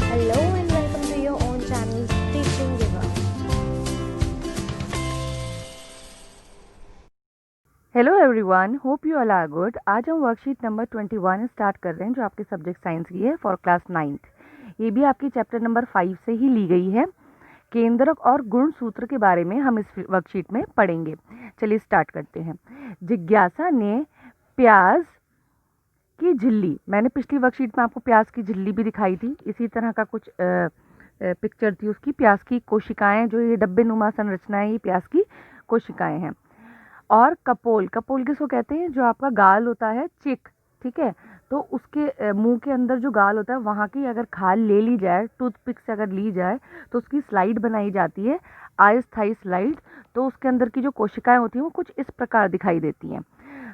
Hello and welcome to your own channel Teaching Giver. Hello everyone, hope you all are good. आज हम worksheet number 21 start कर रहे हैं, जो आपके सब्जेक्ट साइंस की है फॉर क्लास 9th। ये भी आपकी चैप्टर नंबर 5 से ही ली गई है। केंद्रक और गुण सूत्र के बारे में हम इस वर्कशीट में पढ़ेंगे। चलिए स्टार्ट करते हैं। जिज्ञासा ने प्याज की झिल्ली, मैंने पिछली वर्कशीट में आपको प्याज की झिल्ली भी दिखाई थी, इसी तरह का कुछ पिक्चर थी उसकी। प्याज की कोशिकाएं, जो ये डब्बे नुमा संरचना है, ये प्याज की कोशिकाएं हैं। और कपोल, कपोल किसको कहते हैं? जो आपका गाल होता है, चिक, ठीक है, तो उसके मुंह के अंदर जो गाल होता है वहाँ की अगर खाल ले ली जाए, टूथपिक से अगर ली जाए, तो उसकी स्लाइड बनाई जाती है, अस्थायी स्लाइड। तो उसके अंदर की जो कोशिकाएं होती हैं वो कुछ इस प्रकार दिखाई देती हैं।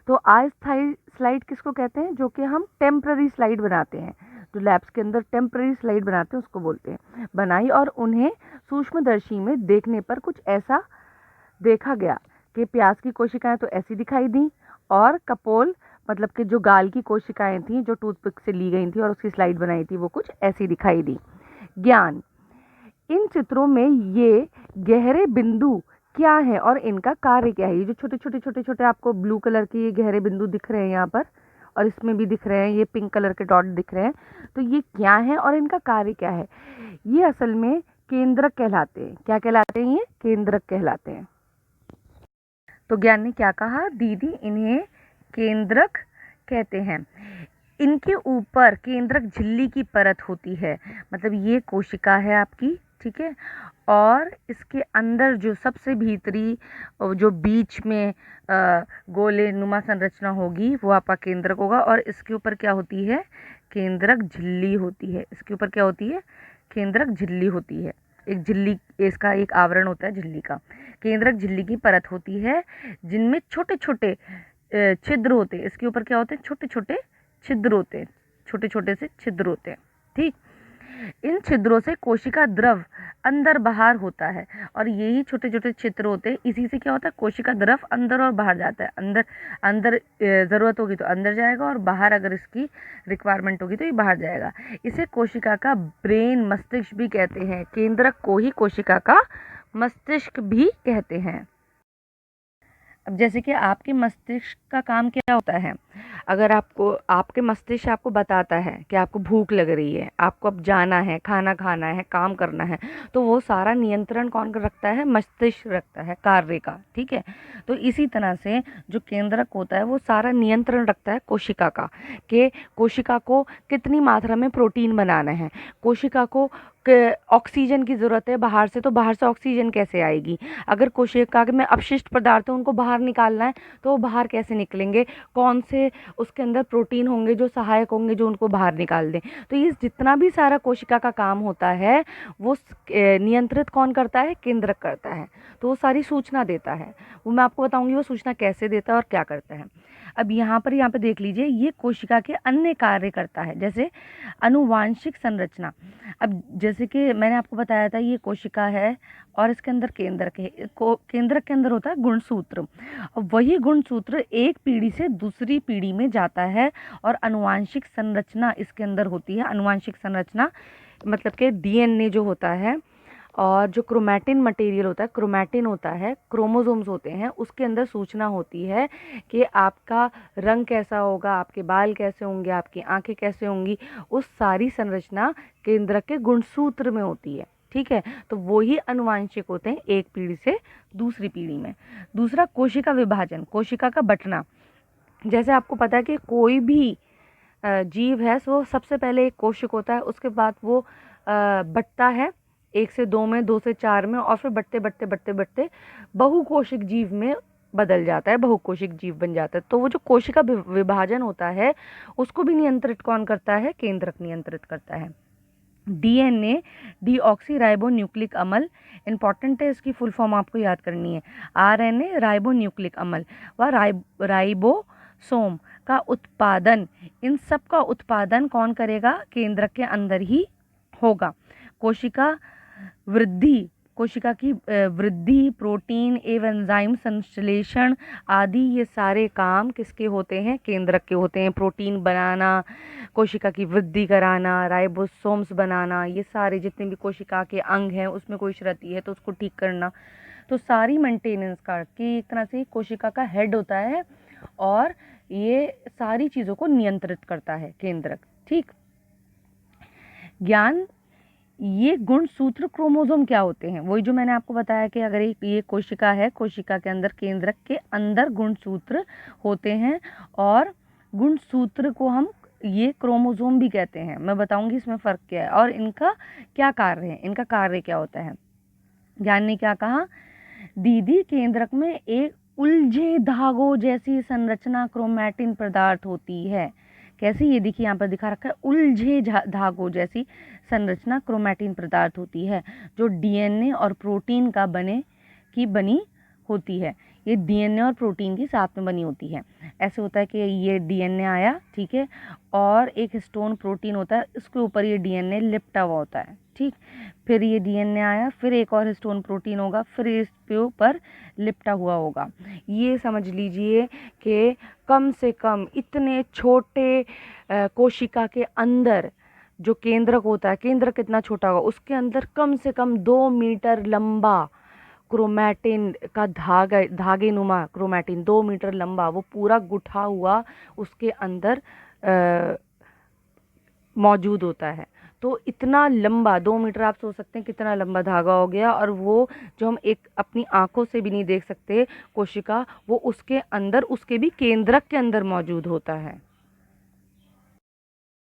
तो अस्थायी स्लाइड किसको कहते हैं? जो कि हम टेम्पररी स्लाइड बनाते हैं, जो लैब्स के अंदर टेम्पररी स्लाइड बनाते हैं उसको बोलते हैं। बनाई और उन्हें सूक्ष्मदर्शी में देखने पर कुछ ऐसा देखा गया कि प्याज की कोशिकाएं तो ऐसी दिखाई दी, और कपोल मतलब कि जो गाल की कोशिकाएं थी, जो टूथपिक से ली गई थी और उसकी स्लाइड बनाई थी, वो कुछ ऐसी दिखाई दी। ज्ञान, इन चित्रों में ये गहरे बिंदु क्या है और इनका कार्य क्या है? ये जो छोटे छोटे छोटे छोटे आपको ब्लू कलर के ये गहरे बिंदु दिख रहे हैं यहाँ पर, और इसमें भी दिख रहे हैं, ये पिंक कलर के डॉट दिख रहे हैं, तो ये क्या है और इनका कार्य क्या है? ये असल में केंद्रक कहलाते हैं। क्या कहलाते हैं? ये केंद्रक कहलाते हैं। तो ज्ञान ने क्या कहा? दीदी, इन्हें केंद्रक कहते हैं। इनके ऊपर केंद्रक झिल्ली की परत होती है, मतलब ये कोशिका है आपकी, ठीक है, और इसके अंदर जो सबसे भीतरी जो बीच में गोले नुमा संरचना होगी वो आपका केंद्रक होगा, और इसके ऊपर क्या होती है? केंद्रक झिल्ली होती है। इसके ऊपर क्या होती है? केंद्रक झिल्ली होती है। एक झिल्ली, इसका एक आवरण होता है झिल्ली का। केंद्रक झिल्ली की परत होती है, जिनमें छोटे छोटे छिद्र होते हैं। इसके ऊपर क्या होते हैं? छोटे छोटे छिद्र होते हैं, छोटे छोटे से छिद्र होते हैं, ठीक। इन छिद्रों से कोशिका द्रव अंदर बाहर होता है, और यही छोटे छोटे छिद्र होते हैं, इसी से क्या होता है? कोशिका द्रव अंदर और बाहर जाता है। अंदर अंदर ज़रूरत होगी तो अंदर जाएगा, और बाहर अगर इसकी रिक्वायरमेंट होगी तो ये बाहर जाएगा। इसे कोशिका का ब्रेन, मस्तिष्क भी कहते हैं। केंद्रक को ही कोशिका का मस्तिष्क भी कहते हैं। अब जैसे कि आपके मस्तिष्क का काम क्या होता है? अगर आपको, आपके मस्तिष्क आपको बताता है कि आपको भूख लग रही है, आपको अब जाना है, खाना खाना है, काम करना है, तो वो सारा नियंत्रण कौन कर रखता है? मस्तिष्क रखता है कार्य का, ठीक है। तो इसी तरह से जो केंद्रक होता है वो सारा नियंत्रण रखता है कोशिका का, कि कोशिका को कितनी मात्रा में प्रोटीन बनाना है, कोशिका को ऑक्सीजन की ज़रूरत है बाहर से, तो बाहर से ऑक्सीजन कैसे आएगी? अगर कोशिका में अपशिष्ट पदार्थ है उनको बाहर निकालना है, तो वो बाहर कैसे निकलेंगे? कौन से उसके अंदर प्रोटीन होंगे जो सहायक होंगे जो उनको बाहर निकाल दें? तो ये जितना भी सारा कोशिका का काम होता है वो नियंत्रित कौन करता है? केंद्रक करता है। तो वो सारी सूचना देता है, वो मैं आपको बताऊंगी वो सूचना कैसे देता है और क्या करता है। अब यहाँ पे देख लीजिए, ये कोशिका के अन्य कार्य करता है, जैसे अनुवांशिक संरचना। अब जैसे कि मैंने आपको बताया था, ये कोशिका है और इसके अंदर केंद्रक है। केंद्रक के अंदर होता है गुणसूत्र, और वही गुणसूत्र एक पीढ़ी से दूसरी पीढ़ी में जाता है, और अनुवांशिक संरचना इसके अंदर होती है। अनुवांशिक संरचना मतलब कि डीएनए जो होता है, और जो क्रोमैटिन मटेरियल होता है, क्रोमैटिन होता है, क्रोमोसोम्स होते हैं, उसके अंदर सूचना होती है कि आपका रंग कैसा होगा, आपके बाल कैसे होंगे, आपकी आंखें कैसे होंगी। उस सारी संरचना केंद्रक के गुणसूत्र में होती है, ठीक है। तो वो ही अनुवांशिक होते हैं एक पीढ़ी से दूसरी पीढ़ी में। दूसरा, कोशिका विभाजन, कोशिका का बंटना। जैसे आपको पता है कि कोई भी जीव है सो सबसे पहले एक कोशिक होता है, उसके बाद वो बंटता है 1 से 2 में, 2 से 4 में, और फिर बढ़ते बढ़ते बढ़ते बढ़ते बहुकोशिक जीव में बदल जाता है, बहुकोशिक जीव बन जाता है। तो वो जो कोशिका विभाजन होता है उसको भी नियंत्रित कौन करता है? केंद्रक नियंत्रित करता है। डीएनए, डीऑक्सी राइबो न्यूक्लिक अम्ल, इंपॉर्टेंट है, इसकी फुल फॉर्म आपको याद करनी है। आरएनए राइबो न्यूक्लिक अम्ल व राइबोसोम का उत्पादन, इन सब का उत्पादन कौन करेगा? केंद्रक के अंदर ही होगा। कोशिका वृद्धि कोशिका की वृद्धि, प्रोटीन एवं एंजाइम संश्लेषण आदि ये सारे काम किसके होते हैं? केंद्रक के होते हैं। प्रोटीन बनाना, कोशिका की वृद्धि कराना, राइबोसोम्स बनाना, ये सारे जितने भी कोशिका के अंग हैं उसमें कोई क्षति है तो उसको ठीक करना, तो सारी मेंटेनेंस का कि एक तरह से कोशिका का हेड होता है और ये सारी चीज़ों को नियंत्रित करता है केंद्रक। ठीक, ज्ञान ये गुणसूत्र क्रोमोसोम क्या होते हैं? वही जो मैंने आपको बताया कि अगर ये कोशिका है, कोशिका के अंदर केंद्रक के अंदर गुणसूत्र होते हैं और गुणसूत्र को हम ये क्रोमोसोम भी कहते हैं। मैं बताऊंगी इसमें फ़र्क क्या है और इनका क्या कार्य है, इनका कार्य क्या होता है। ज्ञान ने क्या कहा? दीदी, केंद्रक में एक उलझे धागों जैसी संरचना क्रोमैटिन पदार्थ होती है। कैसी? ये देखिए यहाँ पर दिखा रखा है, उलझे धागों जैसी संरचना क्रोमैटिन पदार्थ होती है जो डीएनए और प्रोटीन का बनी होती है। ये डीएनए और प्रोटीन की साथ में बनी होती है। ऐसे होता है कि ये डीएनए आया, ठीक है, और एक हिस्टोन प्रोटीन होता है, इसके ऊपर ये डीएनए लिपटा हुआ होता है। ठीक, फिर ये डीएनए आया, फिर एक और हिस्टोन प्रोटीन होगा, फिर इसके ऊपर लिपटा हुआ होगा। ये समझ लीजिए कि कम से कम इतने छोटे कोशिका के अंदर जो केंद्रक होता है, केंद्रक कितना छोटा होगा, उसके अंदर कम से कम 2 मीटर लंबा क्रोमैटिन का धागे नुमा क्रोमैटिन 2 मीटर लंबा, वो पूरा गुठा हुआ उसके अंदर मौजूद होता है। तो इतना लंबा 2 मीटर, आप सोच सकते हैं कितना लंबा धागा हो गया, और वो जो हम एक अपनी आंखों से भी नहीं देख सकते कोशिका, वो उसके अंदर, उसके भी केंद्रक के अंदर मौजूद होता है।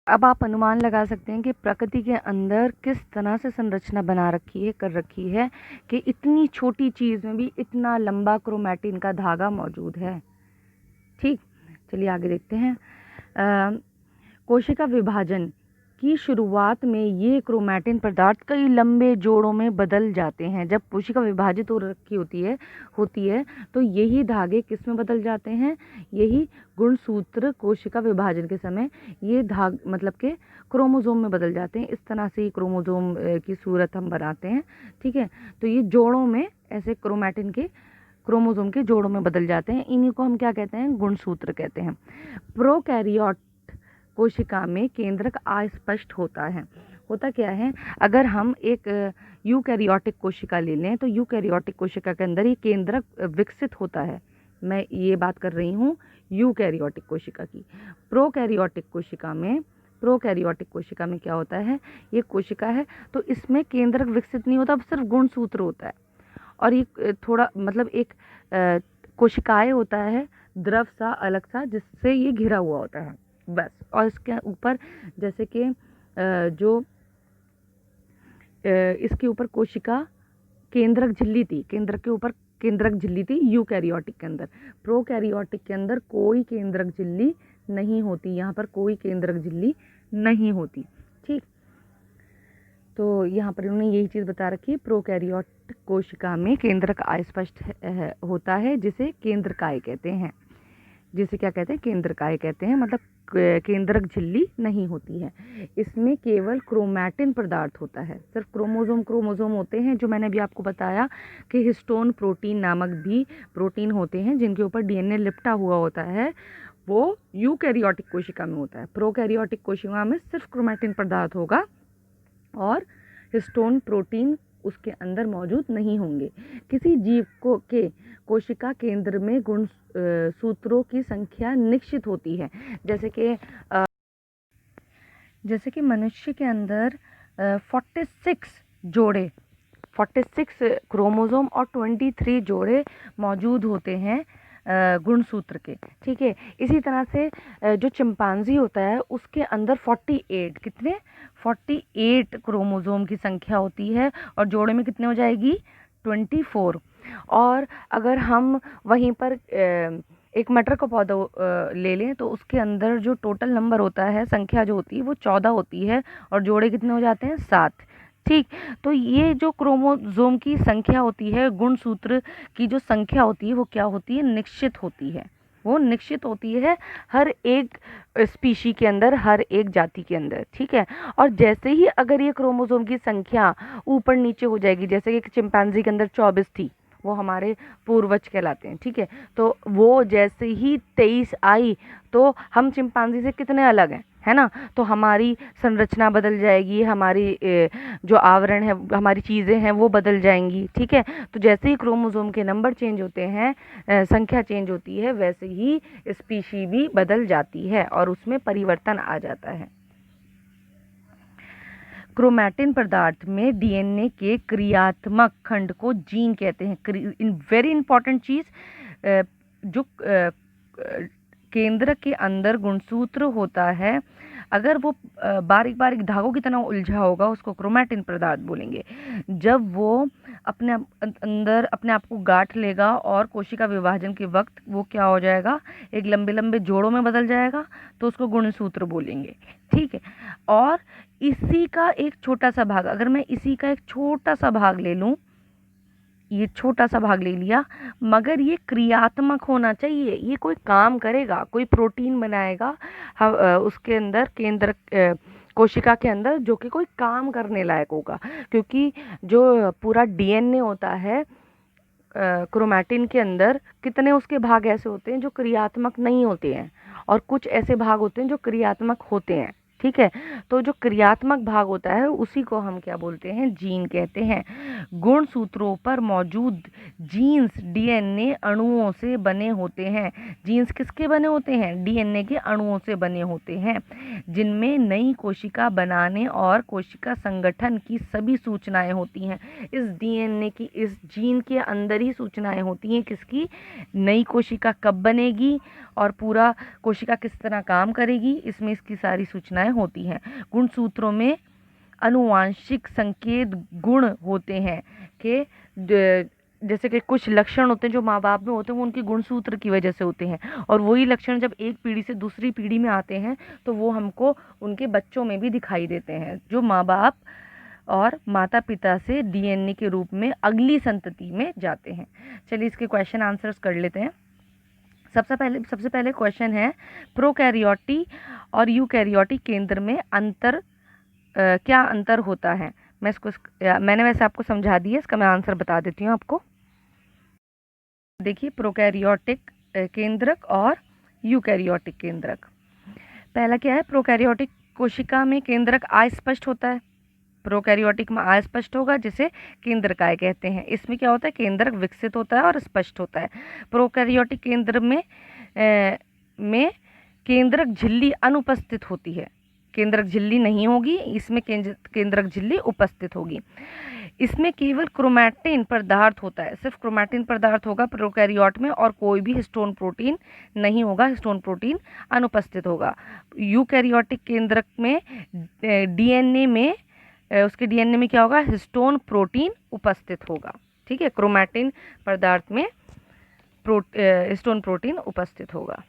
अब आप अनुमान लगा सकते हैं कि प्रकृति के अंदर किस तरह से संरचना बना रखी है, कर रखी है कि इतनी छोटी चीज़ में भी इतना लंबा क्रोमैटिन का धागा मौजूद है। ठीक, चलिए आगे देखते हैं। कोशिका विभाजन की शुरुआत में ये क्रोमैटिन पदार्थ कई लंबे जोड़ों में बदल जाते हैं। जब कोशिका विभाजित हो रखी होती है तो यही धागे किस में बदल जाते हैं? यही गुणसूत्र कोशिका विभाजन के समय ये मतलब के क्रोमोसोम में बदल जाते हैं। इस तरह से ही क्रोमोसोम की सूरत हम बनाते हैं। ठीक है, तो ये जोड़ों में ऐसे क्रोमोसोम के जोड़ों में बदल जाते हैं। इन्हीं को हम क्या कहते हैं? गुणसूत्र कहते हैं। प्रोकैरियोट कोशिका में केंद्रक अस्पष्ट होता है। होता क्या है, अगर हम एक यूकैरियोटिक कोशिका ले लें तो यूकैरियोटिक कोशिका के अंदर ये केंद्रक विकसित होता है। मैं ये बात कर रही हूँ यूकैरियोटिक कोशिका की। प्रोकैरियोटिक कोशिका में क्या होता है, ये कोशिका है तो इसमें केंद्रक विकसित नहीं होता, सिर्फ गुणसूत्र होता है। और ये थोड़ा मतलब एक कोशिकाएं होता है द्रव सा, अलग सा, जिससे ये घिरा हुआ होता है बस। और इसके ऊपर जैसे कि इसके ऊपर कोशिका केंद्रक झिल्ली थी, केंद्रक के ऊपर केंद्रक झिल्ली थी यूकैरियोटिक के अंदर। प्रोकैरियोटिक के अंदर कोई केंद्रक झिल्ली नहीं होती, यहाँ पर कोई केंद्रक झिल्ली नहीं होती। ठीक, तो यहाँ पर उन्होंने यही चीज़ बता रखी है, प्रोकैरियोटिक कोशिका में केंद्रक अस्पष्ट होता है, जिसे केंद्रकाय कहते हैं। जिसे क्या कहते हैं? केंद्रकाय कहते हैं, मतलब केंद्रक झिल्ली नहीं होती है। इसमें केवल क्रोमैटिन पदार्थ होता है, सिर्फ क्रोमोसोम होते हैं। जो मैंने भी आपको बताया कि हिस्टोन प्रोटीन नामक भी प्रोटीन होते हैं जिनके ऊपर डीएनए लिपटा हुआ होता है, वो यूकैरियोटिक कोशिका में होता है। प्रोकैरियोटिक कोशिका में सिर्फ क्रोमैटिन पदार्थ होगा और हिस्टोन प्रोटीन उसके अंदर मौजूद नहीं होंगे। किसी जीव के कोशिका केंद्र में गुणसूत्रों की संख्या निश्चित होती है। जैसे कि मनुष्य के अंदर 46 क्रोमोसोम और 23 जोड़े मौजूद होते हैं गुणसूत्र के। ठीक है, इसी तरह से जो चिंपांजी होता है उसके अंदर 48 क्रोमोसोम की संख्या होती है और जोड़े में कितने हो जाएगी? 24। और अगर हम वहीं पर एक मटर का पौधा ले लें तो उसके अंदर जो टोटल नंबर होता है, संख्या जो होती है वो 14 होती है और जोड़े कितने हो जाते हैं? 7। ठीक, तो ये जो क्रोमोसोम की संख्या होती है, गुणसूत्र की जो संख्या होती है वो क्या होती है? निश्चित होती है। वो निश्चित होती है हर एक स्पीशी के अंदर, हर एक जाति के अंदर, ठीक है। और जैसे ही अगर ये क्रोमोसोम की संख्या ऊपर नीचे हो जाएगी, जैसे कि एक चिंपैंजी के अंदर 24 थी, वो हमारे पूर्वज कहलाते हैं, ठीक है। तो वो जैसे ही 23 आई तो हम चिंपैंजी से कितने अलग हैं, है ना। तो हमारी संरचना बदल जाएगी, हमारी जो आवरण है, हमारी चीज़ें हैं वो बदल जाएंगी, ठीक है। तो जैसे ही क्रोमोसोम के नंबर चेंज होते हैं, संख्या चेंज होती है, वैसे ही स्पीशी भी बदल जाती है और उसमें परिवर्तन आ जाता है। क्रोमैटिन पदार्थ में डीएनए के क्रियात्मक खंड को जीन कहते हैं। इन वेरी इंपॉर्टेंट चीज़, जो केंद्र के अंदर गुणसूत्र होता है, अगर वो बारीक बारीक धागों की तरह उलझा होगा, उसको क्रोमैटिन पदार्थ बोलेंगे। जब वो अपने अंदर अपने आप को गांठ लेगा और कोशिका विभाजन के वक्त वो क्या हो जाएगा, एक लंबे लंबे जोड़ों में बदल जाएगा, तो उसको गुणसूत्र बोलेंगे, ठीक है। और इसी का एक छोटा सा भाग, अगर मैं इसी का एक छोटा सा भाग ले लूं, ये छोटा सा भाग ले लिया, मगर ये क्रियात्मक होना चाहिए, ये कोई काम करेगा, कोई प्रोटीन बनाएगा उसके अंदर, केंद्र कोशिका के अंदर, जो कि कोई काम करने लायक होगा। क्योंकि जो पूरा डीएनए होता है क्रोमैटिन के अंदर, कितने उसके भाग ऐसे होते हैं जो क्रियात्मक नहीं होते हैं और कुछ ऐसे भाग होते हैं जो क्रियात्मक होते हैं, ठीक है। तो जो क्रियात्मक भाग होता है उसी को हम क्या बोलते हैं, जीन कहते हैं। गुणसूत्रों पर मौजूद जीन्स डीएनए अणुओं से बने होते हैं। जीन्स किसके बने होते हैं, डीएनए के अणुओं से बने होते हैं, जिनमें नई कोशिका बनाने और कोशिका संगठन की सभी सूचनाएं होती हैं। इस डीएनए की, इस जीन के अंदर ही सूचनाएं होती हैं, किसकी, नई कोशिका कब बनेगी और पूरा कोशिका किस तरह काम करेगी, इसमें इसकी सारी सूचनाएं होती हैं। गुणसूत्रों में आनुवांशिक संकेत गुण होते हैं कि जैसे कि कुछ लक्षण होते हैं जो माँ बाप में होते हैं, वो उनके गुणसूत्र की वजह से होते हैं, और वही लक्षण जब एक पीढ़ी से दूसरी पीढ़ी में आते हैं तो वो हमको उनके बच्चों में भी दिखाई देते हैं, जो माँ बाप और माता पिता से डीएनए के रूप में अगली संतति में जाते हैं। चलिए इसके क्वेश्चन आंसर्स कर लेते हैं। सबसे पहले क्वेश्चन है, प्रोकैरियोटी और यूकैरियोटिक केंद्र में क्या अंतर होता है। मैंने वैसे आपको समझा दिया, इसका मैं आंसर बता देती हूँ आपको। देखिए, प्रोकैरियोटिक केंद्रक और यूकैरियोटिक केंद्रक। पहला क्या है, प्रोकैरियोटिक कोशिका में केंद्रक अस्पष्ट होता है, प्रोकैरियोटिक में अस्पष्ट होगा, जिसे केंद्रकाय कहते हैं। इसमें क्या होता है, केंद्रक विकसित होता है और स्पष्ट होता है। प्रोकैरियोटिक केंद्र में केंद्रक झिल्ली अनुपस्थित होती है, केंद्रक झिल्ली नहीं होगी, इसमें केंद्रक झिल्ली उपस्थित होगी। इसमें केवल क्रोमैटिन पदार्थ होता है, सिर्फ क्रोमैटिन पदार्थ होगा प्रोकैरियोट में, और कोई भी हिस्टोन प्रोटीन नहीं होगा, हिस्टोन प्रोटीन अनुपस्थित होगा। यूकैरियोटिक केंद्रक में डीएनए में, उसके डीएनए में क्या होगा, हिस्टोन प्रोटीन उपस्थित होगा, ठीक है। क्रोमैटिन पदार्थ में हिस्टोन प्रोटीन उपस्थित होगा।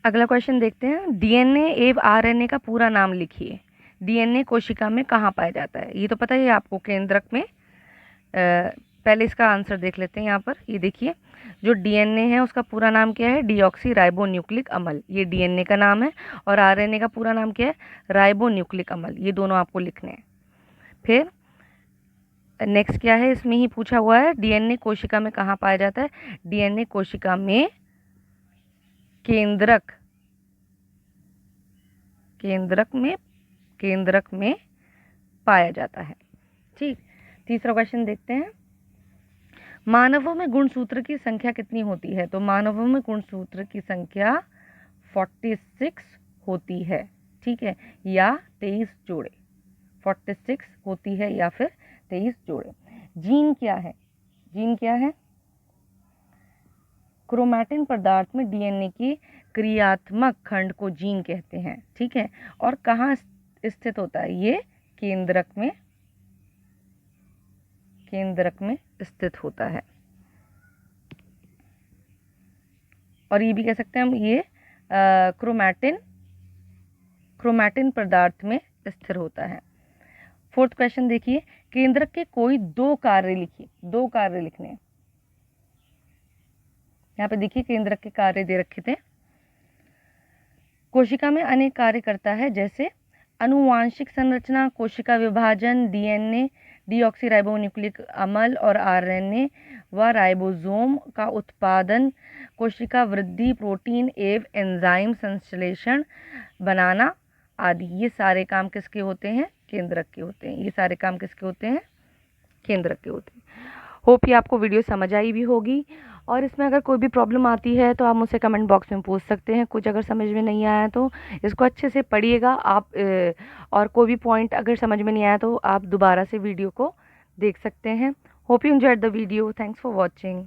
अगला क्वेश्चन देखते हैं, डीएनए एवं आरएनए का पूरा नाम लिखिए। डीएनए कोशिका में कहाँ पाया जाता है, ये तो पता ही है आपको, केंद्रक में। पहले इसका आंसर देख लेते हैं यहाँ पर। ये देखिए, जो डीएनए है उसका पूरा नाम क्या है, डीऑक्सी राइबोन्यूक्लिक अम्ल, ये डीएनए का नाम है। और आरएनए का पूरा नाम क्या है, राइबोन्यूक्लिक अम्ल, ये दोनों आपको लिखने हैं। फिर नेक्स्ट क्या है, इसमें ही पूछा हुआ है, डीएनए कोशिका में कहाँ पाया जाता है। डीएनए कोशिका में केंद्रक में पाया जाता है, ठीक। तीसरा क्वेश्चन देखते हैं, मानवों में गुणसूत्र की संख्या कितनी होती है। तो मानवों में गुणसूत्र की संख्या 46 होती है, ठीक है, या 23 जोड़े, 46 होती है या फिर 23 जोड़े। जीन क्या है, जीन क्या है, क्रोमैटिन पदार्थ में डीएनए की क्रियात्मक खंड को जीन कहते हैं, ठीक है। और कहाँ स्थित होता है, ये केंद्रक में स्थित होता है। और ये भी कह सकते हैं हम, ये क्रोमैटिन पदार्थ में स्थिर होता है। फोर्थ क्वेश्चन देखिए, केंद्रक के कोई दो कार्य लिखिए, दो कार्य लिखने हैं। यहाँ पे देखिए केंद्रक के कार्य दे रखे थे। कोशिका में अनेक कार्य करता है, जैसे आनुवांशिक संरचना, कोशिका विभाजन, डीएनए, डीऑक्सीराइबोन्यूक्लिक अम्ल और आरएनए व राइबोसोम का उत्पादन, कोशिका वृद्धि, प्रोटीन एवं एंजाइम संश्लेषण बनाना आदि। ये सारे काम किसके होते हैं? केंद्रक के होते हैं। ये सारे काम किसके होते हैं? केंद्रक के होते हैं। होप ये आपको वीडियो समझ आई भी होगी, और इसमें अगर कोई भी प्रॉब्लम आती है तो आप मुझसे कमेंट बॉक्स में पूछ सकते हैं। कुछ अगर समझ में नहीं आया तो इसको अच्छे से पढ़िएगा आप, और कोई भी पॉइंट अगर समझ में नहीं आया तो आप दोबारा से वीडियो को देख सकते हैं। Hope you enjoyed the video. Thanks for watching.